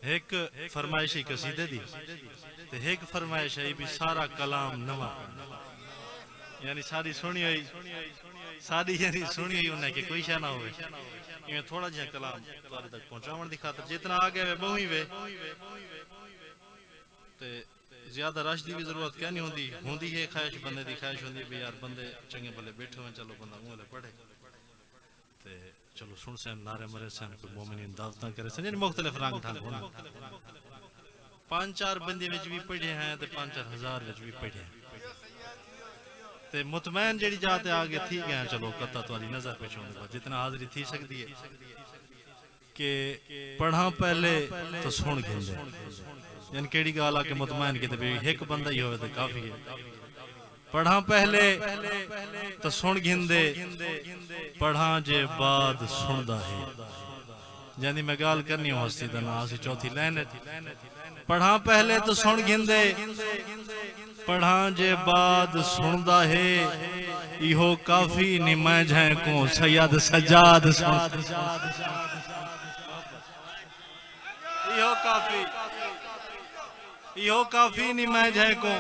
एक फरमाइशी कसीदे दी ते एक फरमाइश है भी सारा कलाम नवा यानी सारी सुनी हुई सारी यानी सुनी हुई उन्हें कि कोई शह ना हो इवें थोड़ा जिहा कलाम तुहाडे तक पहुंचावन दी खातर जितना आगे वे बहु ही वे ते ज्यादा रश की भी जरूरत क्या नहीं होंदी होंदी है ख्वाहिश बंदे की ख्वाहिश होंदी भी यार बंदे चंगे भले बैठे हो चलो बंदा मुँह पढ़े ते चलो सुन सन नारे मरे सन कोई मोमिनीन दावतां करे सन यानी मुख्तलिफ रंग ढंग होना 5-4 बंदे विच भी पढ़े हैं ते 5-4 हजार विच भी पढ़े हैं ते मुतमैन जेड़ी जाते आगे थी गए चलो कता तुम्हारी नजर पे छोड़ने बाद जितना हाजिरी थी सकती है कि पढ़ा पहले तो सुन गिंदे यानी केड़ी गाल आके मुतमैन की एक बंदा ही होवे तो काफी है पढ़ा पहले तो सुन गिंदे पढ़ा जे बाद सुनदा है यानी मैं गाल करनी हूँ हस्ती दा ना असी चौथी लाइन पढ़ा पहले तो सुन गिंदे पढ़ा जे बाद सुनदा है इहो काफी नी मैं जाए को सैयद सज्जाद इहो काफी नी मैं जाए को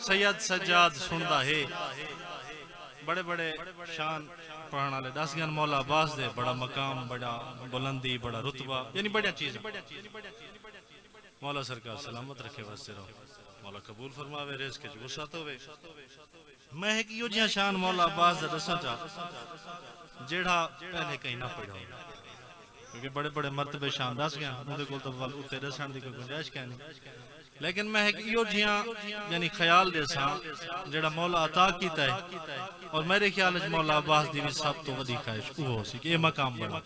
सैयद सज्जाद सुनदा है बड़े बड़े शान पढ़ने वाले दस गन मौला अब्बास दे बड़ा मकाम बड़ा बुलंदी बड़ा रुतबा यानी बढ़िया चीज मौला सरकार सलामत रखे वास्ते रहो मौला कबूल फरमावे रिज़्क़ च वसअत होवे मैं एक यो जिहा शान मौला अब्बास दा दसा चा जेड़ा पहले कहीं ना पढ़ा हो क्योंकि बड़े बड़े मर्तबे शान दस गया उनके कोल तो वल उत्ते दसण दी कोई गुंजाइश क्या नहीं लेकिन मैं एक यो जिहा यानी ख्याल देसा जेड़ा मौला अता कीता है और मेरे ख्याल च मौला अब्बास दी भी सब तो वडी ख्वाहिश वो सी कि ये मकाम बना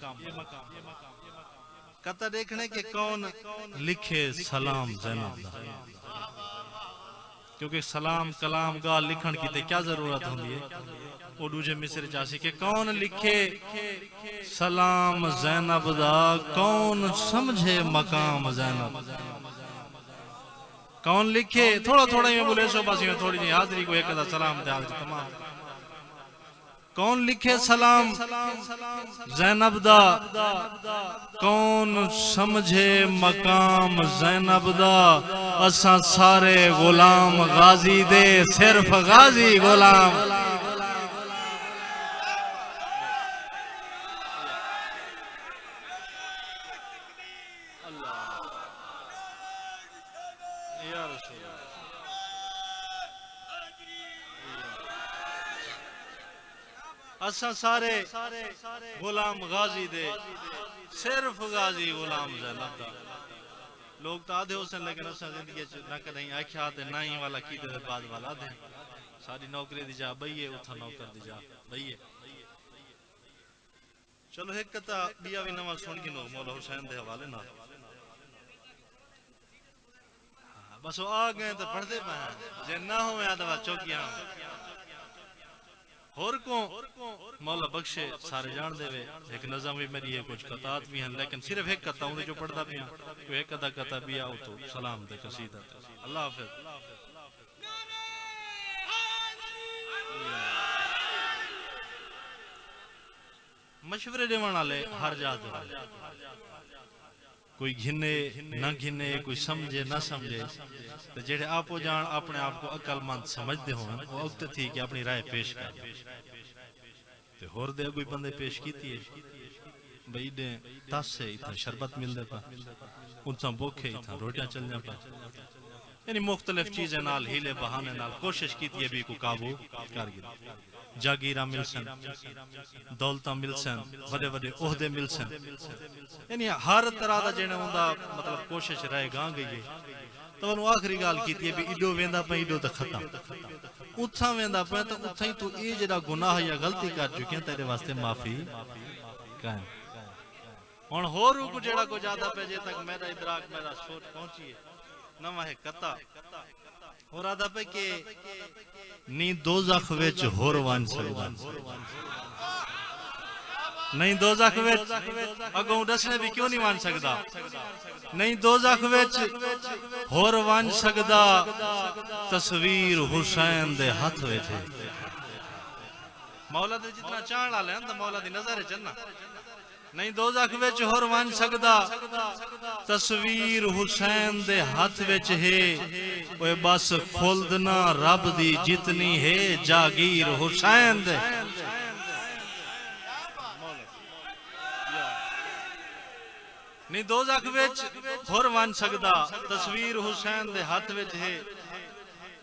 कता देखने के कौन लिखे सलाम ज़ैनब दा क्योंकि सलाम कलाम गाल लिखण की क्या जरूरत होंदी है वो दूजे मिसर जासी के कौन लिखे सलाम ज़ैनब दा कौन समझे मकाम ज़ैनब कौन लिखे थोड़ा थोड़ा ही बोले सो बस में थोड़ी हाजिरी को एक सलाम दे हाजिरी तमाम कौन लिखे सलाम ज़ैनब दा कौन समझे मकाम ज़ैनब दा असा सारे गुलाम गाजी दे सिर्फ गाजी गुलाम असा सारे गुलाम गाजी दे सिर्फ गाजी गुलाम ज़ैनब दा लोग तो आधे हो सन लेकिन असा जिंदगी ना कहीं आख्या ते ना ही वाला की दे बाद वाला दे सारी नौकरी दी जा बईए उठा नौकर दी जा बईए चलो एक कथा बिया भी नवा सुन गिनो मौला हुसैन दे हवाले ना बस वो आ गए तो पढ़ते पे जे ना हो तो चौकियां होर को मौला बख्शे सारे जान देवे एक नज़म भी मेरी है कुछ कतात भी हैं लेकिन सिर्फ एक कथा उन्हें जो पढ़ता भी कोई एक अदा कथा भी आओ तो सलाम दे कसीदा अल्लाह हाफिज़ मशवरे देवन वाले हर जात कोई घिने ना घिने कोई समझे ना समझे तो जेड़े आपो जान अपने आप को अकलमंद समझते हो वो वक्त थी कि अपनी राय पेश कर ते होर दे कोई बंदे पेश कीती है भाई दे दस से इतना शरबत मिलदे पा उनसा भूखे इतना रोटियां चल जा पा यानी मुख्तलिफ चीजें नाल हीले बहाने नाल कोशिश कीती है भी को काबू कर गिर जागीरा मिलसन दौलता मिलसन बड़े बड़े ओहदे मिलसन यानी हर तरह का जेने हुंदा मतलब कोशिश रह गा गई तो आखिरी गाल की भी इडो वेंदा पे इडो तो खत्म उथा वेंदा पे तो उथा ही तू ये जेड़ा गुनाह या गलती कर चुके तेरे वास्ते माफी कायम हुन होर को जेड़ा को ज्यादा पे जे तक मेरा इदराक मेरा सोच पहुंची है नवा है कता और आदा पे के नी दोज़ख विच होर वन सकदा नहीं दोज़ख विच अगों दसने भी क्यों नहीं वन सकदा नहीं दोज़ख विच होर वन सकदा तस्वीर हुसैन दे हाथ विच मौला दे जितना चाहण वाले हैं तो मौला दी नजर है चलना नहीं दोज़ख विच होर वन सकदा तस्वीर हुसैन दे हाथ विच है ओए बस खुल्द ना रब दी जितनी है जागीर हुसैन दे नहीं दोज़ख विच होर वन सकदा तस्वीर हुसैन दे हाथ विच है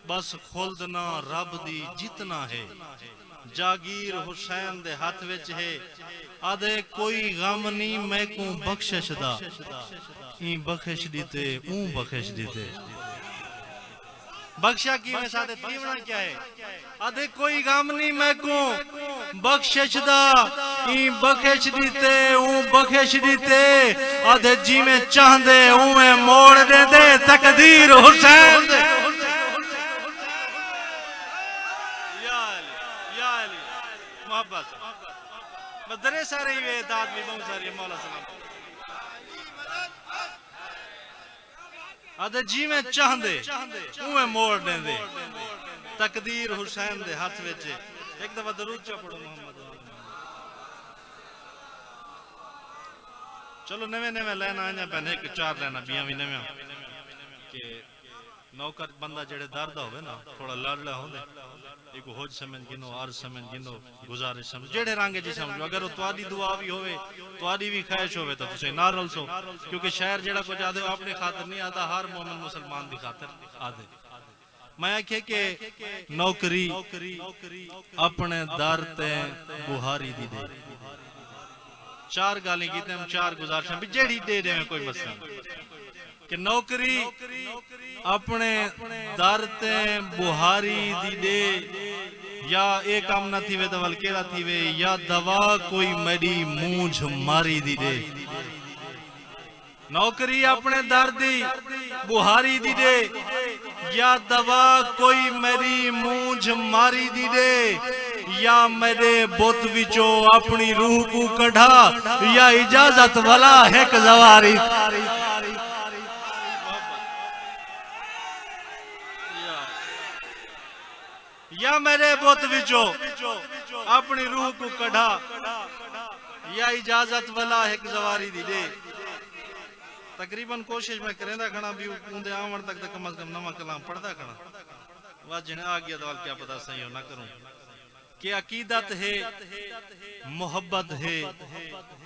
बस खुल्द ना रब दी जितना है जागीर हुसैन दे हाथ विच है आदे कोई गम नहीं मैं को बख्शिश दा ई बख्शिश दीते ऊ बख्शिश दीते बख्शा की में सादे दीवना क्या है आदे कोई गम नहीं मैं को बख्शिश दा ई बख्शिश दीते ऊ बख्शिश दीते आदे जी में चाहदे ऊ में मोड़ दे दे तकदीर हुसैन दे मोहब्बत दरे सारे वे दाद भी बहुत सारी मौला सलाम आदे जी में चाहदे उए मोड़ देंदे तकदीर हुसैन दे हाथ विच एक दफा दरूद चा पढ़ो मोहम्मद चलो नवे नवे लेना आया पैन एक चार लेना बिया भी नवे के नौकर बंदा जेड़े दर्द होवे ना थोड़ा लाडला होंदे एक होज समझ गिनो अर्ज समझ गिनो गुजारिश समझ जेड़े रंगे जी समझो अगर तुहाडी दुआ भी होवे तुहाडी भी ख्वाहिश होवे तो तुसे ना रलसो क्योंकि शहर जेड़ा कुछ आदे अपने खातिर नहीं आता हर मोमिन मुसलमान दी खातिर आदे मैं आखे के नौकरी अपने दर ते बुहारी दी दे चार गाली कीते हम चार गुजारिश भी जेड़ी दे दे कोई मसला कि नौकरी अपने दर ते बुहारी दी दे या एक काम ना थी वे तो वलकेरा थी वे या दवा कोई मेरी मूंझ मारी दी दे नौकरी अपने दर दी बुहारी दी दे या दवा कोई मेरी मूंझ मारी दी दे या मेरे बुत विचो अपनी रूह को कढ़ा या इजाजत वाला है जवारी या मेरे बुत विचो अपनी रूह को कढ़ा या इजाजत वाला एक जवारी दी दे तकरीबन कोशिश मैं करेंदा खड़ा भी उंदे आवन तक कम से कम नवा कलाम पढ़दा खड़ा वाजन आ गया तो क्या पता सही हो ना करूं कि अकीदत है मोहब्बत है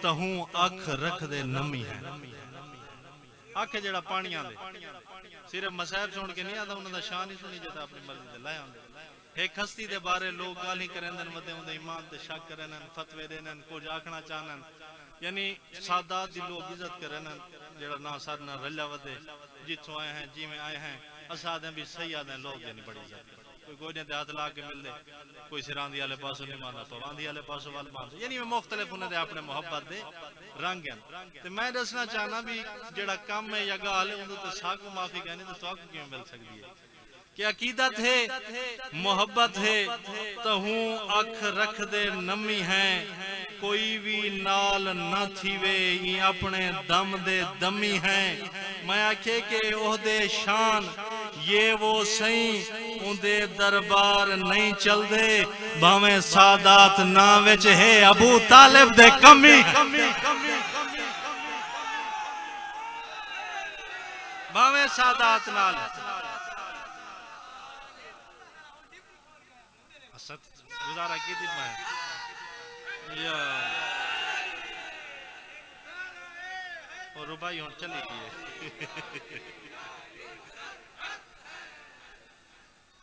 तहू अख रख दे नमी है अख जेड़ा पानियां दे सिर्फ मसाइब सुन के नहीं आता उन्हां दा शान ही सुनी जाता अपनी मर्जी दे लाए आंदे एक हस्ती दे बारे लोग गाली करेंदन वदे उंदे ईमान ते शक करनन फतवे देनन कुछ आखना चाहनन यानी सादात दी लोग इज्जत करनन जेड़ा ना साड ना रल्ला वदे जिथों आए हैं जी में आए हैं असादे भी सही आदे लोग देनी बड़ी इज्जत कोई गोडे ते हाथ ला के मिलदे कोई सिरांदी वाले पासो नहीं मानदा पवांदी वाले पासो वाल मान यानी मैं मुख्तलिफ उन्हां दे अपने मोहब्बत दे रंग हैं ते मैं दसना चाहना भी जेड़ा काम है या गाल है उंदे ते साकू माफी कहनी ते साकू किवें मिल सकदी है कि अकीदत है मोहब्बत है तहू अख रख दे नमी है कोई भी नाल न थीवे ये अपने दम दे दमी है मैं आखे के ओहदे शान ये वो सही उंदे दरबार नहीं चल दे भावें सादात ना विच है अबू तालिब दे कमी भावें सादात नाल गुजारा की थी मैं या और रुबाई हों चली गई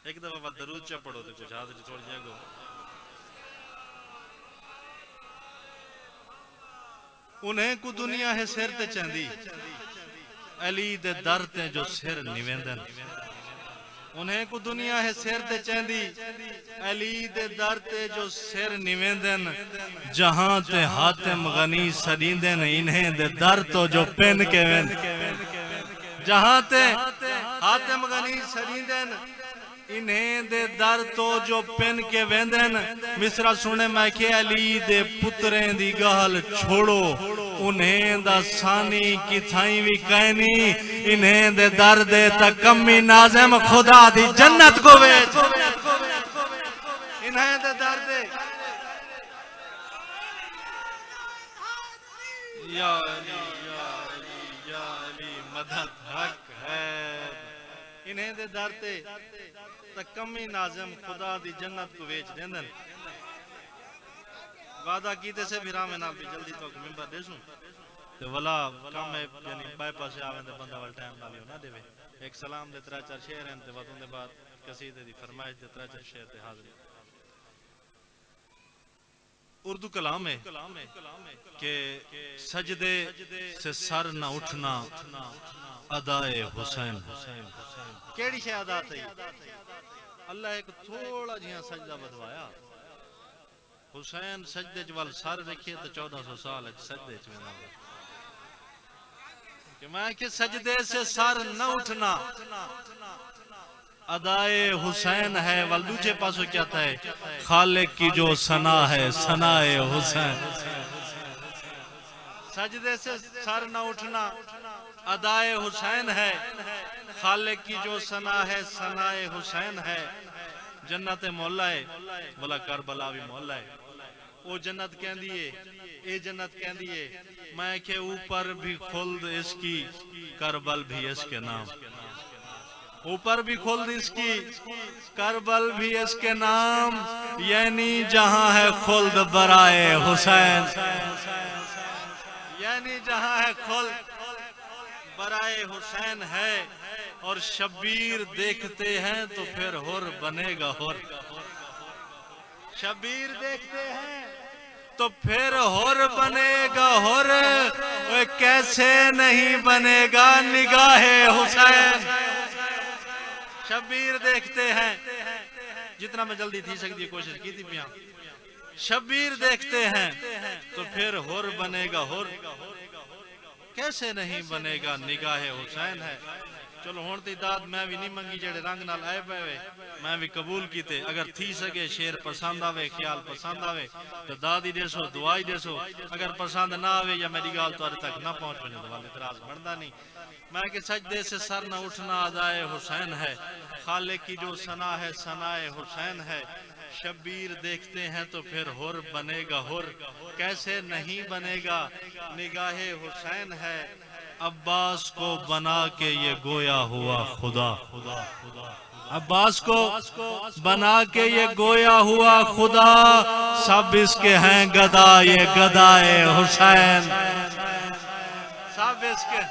एक दफा बात दरूद चा पढ़ो तो कुछ हाथ थोड़ी जगह उन्हें को दुनिया है सिर ते चंदी अली दे दर ते जो सिर निवेंदन उन्हें को दुनिया है सिर ते चंदी अली दे दर ते जो सिर निवेंदन जहां ते हातिम गनी सदींदन इन्हें दे दर तो जो पेन के वेंद जहां ते हातिम गनी सदींदन इन्हें दे दर तो जो पेन के वेंदन मिसरा सुने मैं के अली दे पुत्रें दी गहल छोड़ो उन्हें दा सानी की थाई भी कहनी इन्हें दे दर दे तकम्मी नाज़म खुदा दी जन्नत को वेच इन्हें दे दर दे या अली या अली या अली मदद हक है। इन्हें दे दर ते कमी नाज़िम खुदा दी जन्नत को वेच देंदन। वादा कीते से फिर मैं नाल भी जल्दी तो मिंबर देसूं ते वला काम है यानी बाईपास आवे ते बंदा वाल टाइम नाल ना देवे। एक सलाम दे 3-4 शेर हैं ते वतों दे बाद कसीदे दी फरमाइश दे 3-4 शेर ते हाजिर। उर्दू कलाम है कि सजदे से सर न उठना अदाए हुसैन। केड़ी शे अदा थी? अल्लाह एक थोड़ा जिहा सजदा बदवाया। हुसैन सजदे च वल सर रखिए तो 1400 साल सजदे च वेंदा कि मैं कि सजदे से सर न उठना अदाए हुसैन है। वल दूसरे पासों क्या था है खालिक की जो सना है सनाए हुसैन। सजदे से सर न उठना अदाए हुसैन है। खालिक की जो सना है सनाए हुसैन है। जन्नत मौला है बोला करबला भी मौला है। वो जन्नत कहती है ये जन्नत कहती है मैं के ऊपर भी खुल्द इसकी करबल भी इसके नाम। ऊपर भी खुल्द इसकी करबल भी इसके नाम। यानी जहां है खुल्द बराए हुसैन। यानी जहां है खुल्द बराए हुसैन है। और शबीर देखते हैं तो फिर हुर बनेगा हुर। शबीर देखते हैं तो फिर हुर बनेगा हुर। कैसे नहीं बनेगा निगाहे हुसैन। शबीर देखते हैं जितना मैं जल्दी थी सकती कोशिश की थी पिया। शबीर देखते हैं तो फिर हुर बनेगा हुर। कैसे नहीं बनेगा निगाहे हुसैन है। चलो हुण दी दाद मैं भी नहीं मंगी जेड़े रंग नाल आए पे मैं भी कबूल कीते। अगर थी सके शेर पसंद आवे ख्याल पसंद आवे तो दाद ही देसो दुआ ही देसो। अगर पसंद ना आवे या मेरी गाल तुहाडे तक ना पहुंच वने तो वाल इतराज बनदा नहीं। मैं कि सजदे से सर न उठना अदाए हुसैन है। खालिक की जो सना है सनाए हुसैन है। शबीर देखते हैं तो फिर हुर बनेगा हुर। कैसे नहीं बनेगा निगाहे हुसैन है। अब्बास को बना के ये गोया हुआ खुदा। अब्बास को बना के ये गोया हुआ खुदा। सब इसके हैं गदा ये गदाए हुसैन। सब इसके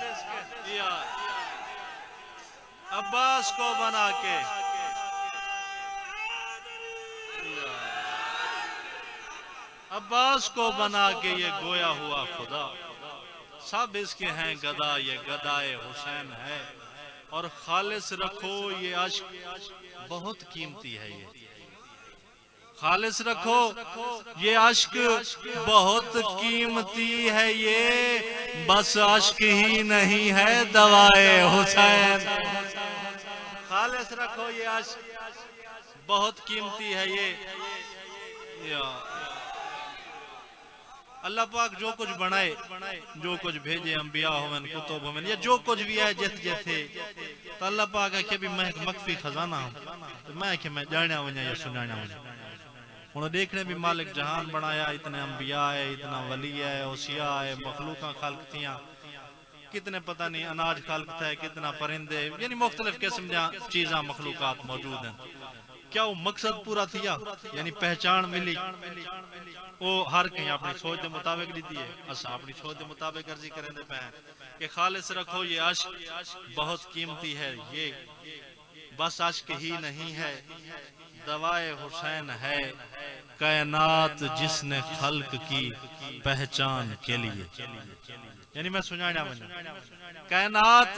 अब्बास को बना के अब्बास को बना के ये गोया हुआ खुदा। सब इसके हैं गदा ये गदाए हुसैन है। और खालिस रखो ये अश्क बहुत कीमती है। ये खालिस रखो ये अश्क बहुत कीमती है। ये बस अश्क ही नहीं है दवाए हुसैन। खालिस रखो ये अश्क बहुत कीमती है। ये अल्लाह पाक जो कुछ बनाए जो कुछ भेजे अंबिया होवन कुतुब होवन या जो कुछ भी है जित जिथे तो अल्लाह पाक है कि भी मैं एक मख्फी खजाना हूं तो मैं कि मैं जाना वना या सुनाना वना। हुण देखने भी मालिक जहान बनाया इतने अंबिया है इतना वली है औसिया है मखलूका खल्क थियां कितने पता नहीं अनाज खल्क है कितना परिंदे यानी मुख्तलिफ किस्म दी चीज़ां मखलूकात मौजूद हैं। क्या वो मकसद पूरा थिया यानी पहचान मिली वो हर कहीं अपनी सोच के मुताबिक दी है। असा अपनी सोच के मुताबिक अर्जी करें पे कि खालिस रखो ये अश्क बहुत कीमती है। ये बस अश्क ही नहीं है दवाए हुसैन है। कायनात जिसने खल्क की पहचान के लिए यानी मैं सुनाना कायनात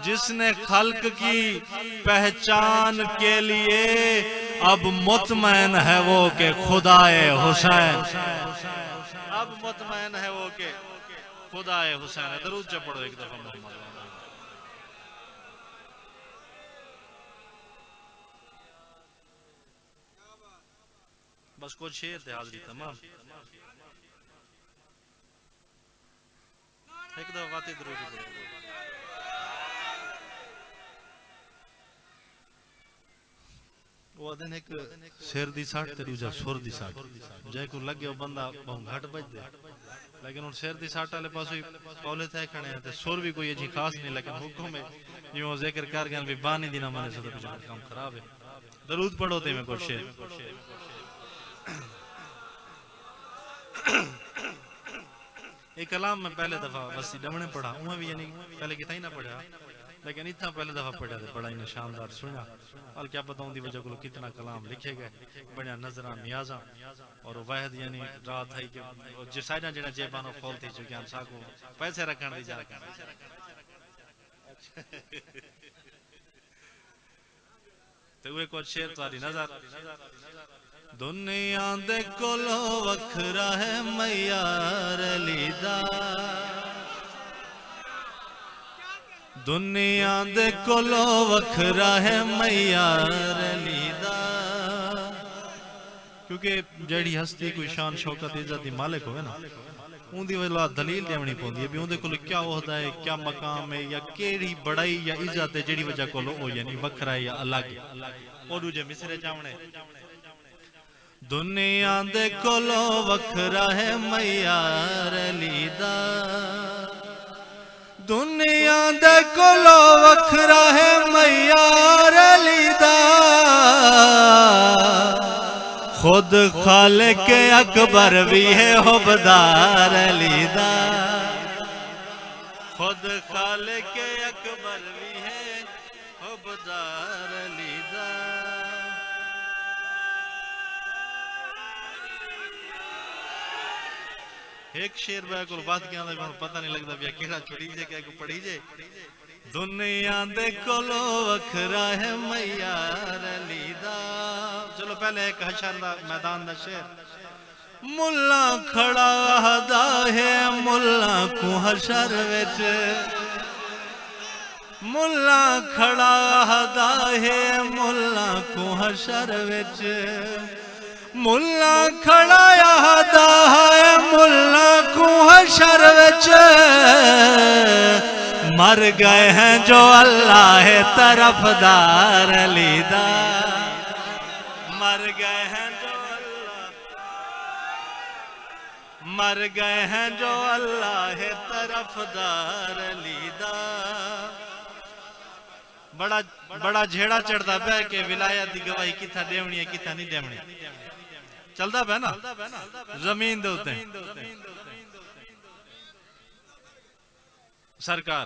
जिसने खल्क की पहचान के लिए अब मुतमैन है वो के खुदाए हुसैन। अब मुतमैन है वो के खुदाए हुसैन। दरूद से पढ़ो एक दफा मोहम्मद। बस कुछ शेर थे हाजरी तमाम एक दफा बातें दरूद पढ़ो। वो वो दिन एक सिर दी साठ ते दूजा सुर दी साठ जै को लगे वो बंदा बहुत घट बजदे लेकिन उन सिर दी साठ वाले पासों कौले तय खड़े हैं ते सुर भी कोई अजी खास नहीं लेकिन हुक्म है जिवें वो जिक्र कर गए भी बानी दी ना मने सो तो पिछड़ा काम खराब है। दरूद पढ़ो ते में कुछ शेर एक कलाम में पहले दफा वसी डमने पढ़ा उहाँ भी यानी पहले कितना ही ना पढ़ा लेकिन इतना पहले दफा पढ़ा तो बड़ा ही शानदार सुना और क्या पता उनकी वजह को कितना कलाम लिखे गए बढ़िया नजरा नियाजा और वाहिद यानी रात है कि जो साइडा जेड़ा जेबानो खोल थी चुके हैं साको पैसे रखने दी जा तो वे कुछ शेर तुम्हारी नजर दुनिया दे कोलो वखरा है मैयार लीदा दुनिया दे कोलो वखरा है मैयार लीदा क्योंकि जड़ी हस्ती कोई शान शौकत इज्जत दी मालिक होवे ना उनदी वजह दलील देवनी पौंदी है भी उनदे कोल क्या ओहदा है क्या मकाम है या केड़ी बड़ाई या इज्जत है जेड़ी वजह कोल ओ यानी वखरा है या अलग है और दूजे मिसरे चावणे दुनिया दे कोलो वखरा है मैयार लीदा दुनिया दे कोलो वखरा है मैयार लीदा खुद खालिक अकबर भी है हुबदार लीदा खुद खालिक अकबर भी है हुबदार लीदा। एक शेर को बात क्या पता नहीं लगता भैया केड़ा छुड़ी जे क्या पढ़ी जे दुनिया दे कोलो वखरा है मैयार लीदा। चलो पहले एक हशर दा मैदान दा शेर मुल्ला खड़ा हदा है मुल्ला को हशर विच मुल्ला खड़ा हदा है मुल्ला को हशर विच मुल्ला खड़ा हदा है मुल्ला को हशर विच मर गए हैं जो अल्लाह तरफदार लीदा मर गए हैं जो मर गए हैं जो अल्लाह तरफदार लीदा। बड़ा बड़ा झेड़ा चढ़ता पै के विलायत की गवाही किथा देवनी है किथा नहीं देवनी चलता पै ना जमीन दे उत्ते सरकार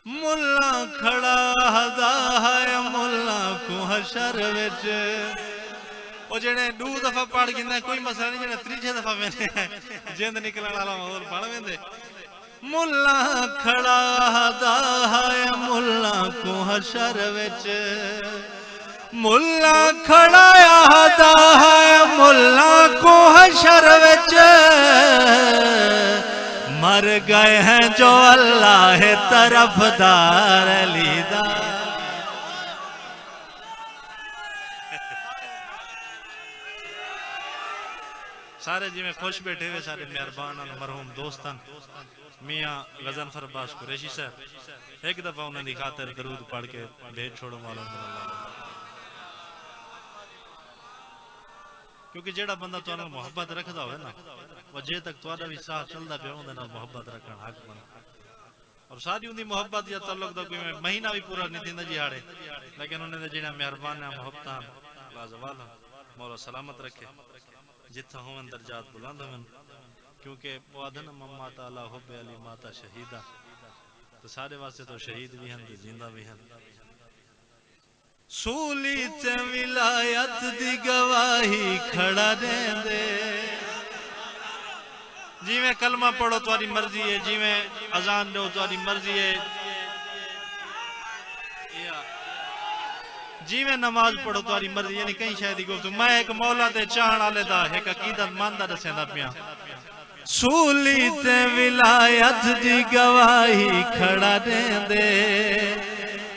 मुल्ला खड़ा हदा है मुल्ला को हशर विच ओ जेने दो दफा पढ़ गिंदा कोई मसला नहीं जेने तीजे दफा मैंने जिंद निकलण वाला और पढ़ वेंदे मुल्ला खड़ा हदा है मुल्ला को हशर विच मुल्ला खड़ा हदा है मुल्ला को हशर विच मर गए हैं जो अल्लाह तरफदार लीदा। सारे जिमें खुश बैठे हुए सारे मेहरबान मरहूम दोस्तान मियाँ गजनफर अब्बास कुरैशी साहब एक दफा उन्होंने खातिर दरूद पढ़ के भेज छोड़ो मालूम क्योंकि जेड़ा बंदा तुहानू मोहब्बत रखदा होवे ना वजे तक तुहाडा भी साथ चलदा पिया उहदे नाल मोहब्बत रखण हक बन और सारी उंदी मोहब्बत या तल्लुक दा कोई महीना भी पूरा नहीं दिंदा जिहाड़े लेकिन उन्हें जेड़ा मेहरबान है मोहब्बतां लाजवाल मौला सलामत रखे जिथा होवन दर्जात बुलंद होवन क्योंकि वादन मम्मा ताला हुब्बे अली माता शहीदा तो सारे वास्ते तो शहीद भी हैं तो जिंदा भी हैं सूली ते विलायत दी गवाही खड़ा देंदे जिवें कलमा पढ़ो तुम्हारी मर्जी है जिवें अजान दो तुम्हारी मर्जी है जिवें नमाज पढ़ो तुम्हारी मर्जी यानी कई शायद गुफ्तु मैं एक मौला दे चाहण वाले दा एक अकीदत मंद दा दसेंदा पिया सूली ते विलायत दी गवाही खड़ा देंदे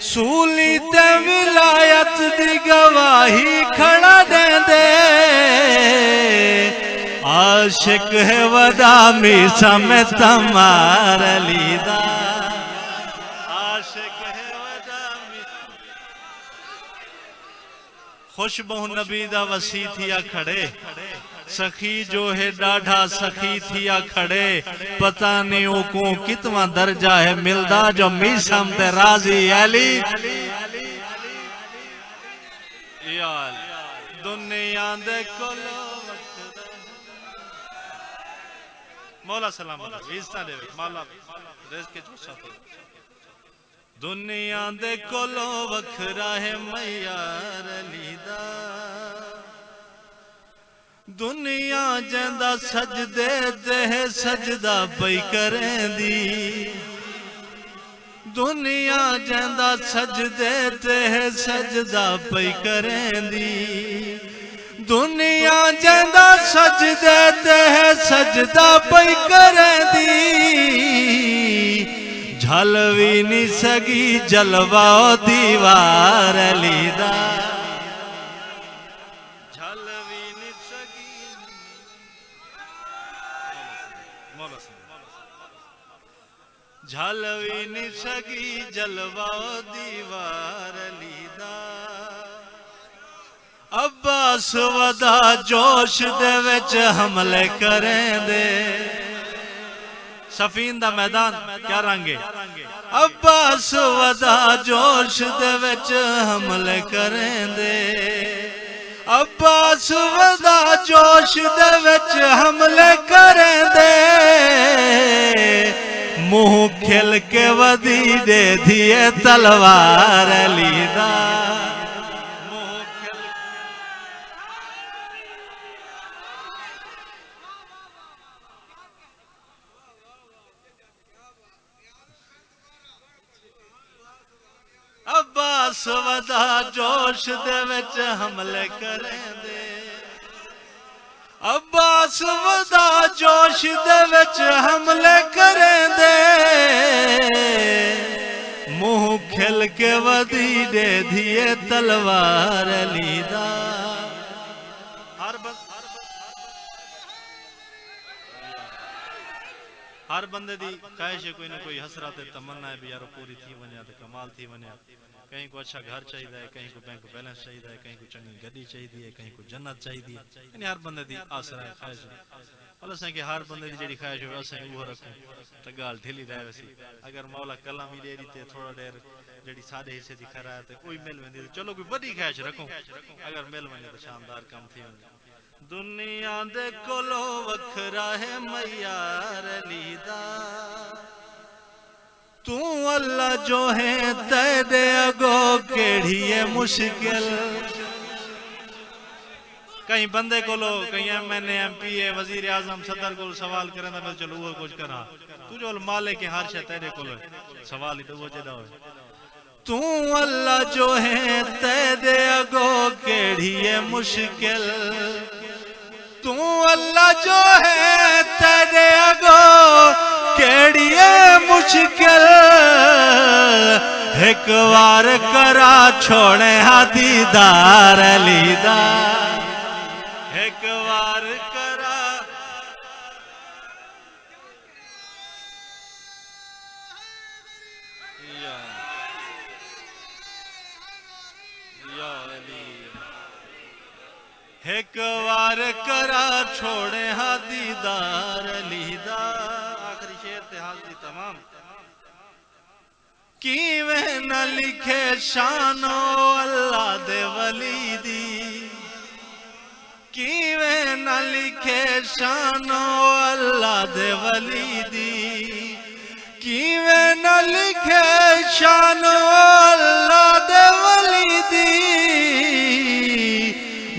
सूली ते विलायत दी गवाही खड़ा देंदे आशिक है वदा मीसा में तमार लीदा आशिक है वदा खुशबू नबी दा वसी थिया खड़े सखी जो है डाढ़ा सखी थिया खड़े पता नहीं वो को कितना दर्जा है मिलदा जो मीसम ते राजी अली यार दुनिया दे कोलो मौला सलाम इज्जत दे मौला रिज़्क़ के चूसा तो दुनिया दे कोलो वखरा है मैयार अली दा दुनिया जंदा सजदे ते सजदा पई करेंदी दुनिया जंदा सजदे ते सजदा पई करेंदी दुनिया जंदा सजदे ते सजदा पई करेंदी झल भी नहीं सगी जलवा दीवार अली दा झल भी नहीं सगी झल भी नहीं सगी जलवा दीवार अली दा अब्बास वदा जोश दे विच हमले करेंदे सफीन दा मैदान क्या रंगे अब्बास वदा जोश दे विच हमले करेंदे अब्बास वदा जोश दे विच हमले करेंदे मुंह खिल के वदी दे दिए तलवार अली दा अब्बास वदा जोश दे विच हमले करेंदे अब्बास वदा जोश दे विच हमले करेंदे मुंह खिल के वदी दे दिए तलवार अली दा हर बंदे दी ख्वाहिश है कोई ना कोई हसरत तमन्ना है भी यार पूरी थी वने तो कमाल थी वने कहीं को अच्छा घर चाहिए है कहीं को बैंक बैलेंस चाहिए है कहीं को चंगी गड्डी चाहिए है कहीं को जन्नत चाहिए यानी हर बंदे दी आसरा है ख्वाहिश है अल्लाह से कि हर बंदे दी जेडी ख्वाहिश है असें वो रखो तो गाल ढीली रहे वैसी अगर मौला कलम ही दे दी ते थोड़ा देर जेडी सादे हिस्से दी खरा है ते कोई मिल वेंदी चलो कोई बड़ी ख्वाहिश रखो अगर मिल वने तो शानदार काम थी दुनिया दे कोलो वखरा है मैयार अली दा तू अल्लाह जो है तेरे अगो केड़ी है मुश्किल कहीं बंदे को लो कहीं MNA MPA वजीर आजम सदर को सवाल करे ना चलो वो कुछ करा तू जो मालिक के हर शे तेरे को सवाल ही तो वो जदा हो तू अल्लाह जो है तेरे अगो केड़ी है मुश्किल तू अल्लाह जो है तेरे अगो केड़ी है मुश्किल एक बार करा छोड़े हा दीदार अली दा एक बार करा या अली एक बार करा छोड़े हा दीदार अली दा आखिरी शेर ते हाज़री तमाम किवें न लिखे शानो अल्लाह दे वली दी किवें न लिखे शानो अल्लाह दे वली दी किवें न लिखे शानो अल्लाह दे वली दी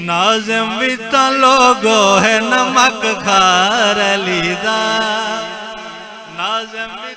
नाज़िम भी तो लोगो है नमक खार अली दा नाज़िम भी